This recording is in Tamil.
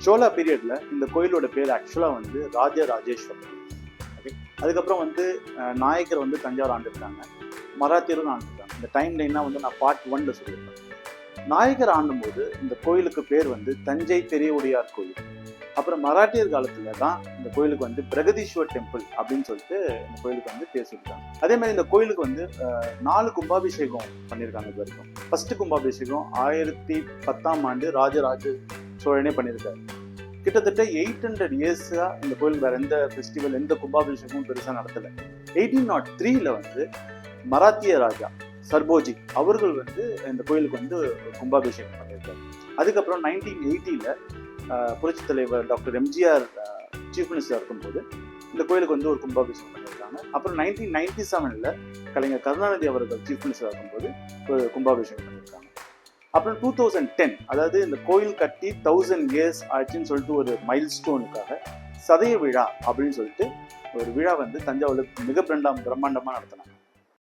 சோழா பீரியட்ல இந்த கோயிலோட பேர் ஆக்சுவலா வந்து ராஜராஜேஸ்வரம். ஓகே, அதுக்கப்புறம் வந்து நாயக்கர் வந்து தஞ்சாவூர் ஆண்டுருக்காங்க, மராத்தியரும் ஆண்டுருக்காங்க. இந்த டைம் லைன்னா வந்து நான் பார்ட் 1ல சொல்லியிருப்பேன். நாயக்கர் ஆண்டும்போது இந்த கோயிலுக்கு பேர் வந்து தஞ்சை பெரிய உடையார் கோயில். அப்புறம் மராட்டியர் காலத்துல தான் இந்த கோயிலுக்கு வந்து பிரகதீஸ்வர் டெம்பிள் அப்படின்னு சொல்லிட்டு இந்த கோயிலுக்கு வந்து பேர் சொல்லிட்டாங்க. அதே மாதிரி இந்த கோயிலுக்கு வந்து 4 கும்பாபிஷேகம் பண்ணியிருக்காங்க இது வரைக்கும். ஃபர்ஸ்ட் கும்பாபிஷேகம் 1010 ராஜராஜ சோழனே பண்ணியிருக்காரு. கிட்டத்தட்ட 800 இயர்ஸா இந்த கோயில் வேற எந்த ஃபெஸ்டிவல் எந்த கும்பாபிஷேகமும் பெருசா நடத்தல. 1803ல வந்து மராத்திய ராஜா சர்போஜி அவர்கள் வந்து இந்த கோயிலுக்கு வந்து கும்பாபிஷேகம் பண்ணியிருக்காரு. அதுக்கப்புறம் 1980ல புரட்சி தலைவர் டாக்டர் எம்ஜிஆர் சீஃப் மினிஸ்டர் இருக்கும்போது இந்த கோயிலுக்கு வந்து ஒரு கும்பாபிஷேகம் பண்ணியிருக்காங்க. அப்புறம் 1997ல கலைஞர் கருணாநிதி அவர்கள் சீஃப் மினிஸ்டர் இருக்கும்போது ஒரு கும்பாபிஷேகம் பண்ணியிருக்காங்க. அப்புறம் 2010, அதாவது இந்த கோயில் கட்டி 1000 இயர்ஸ் ஆச்சுன்னு சொல்லிட்டு ஒரு மைல் ஸ்டோனுக்காக சதய விழா அப்படின்னு சொல்லிட்டு ஒரு விழா வந்து தஞ்சாவூர்ல மிக பிரம்மாண்டமா நடத்தினாங்க.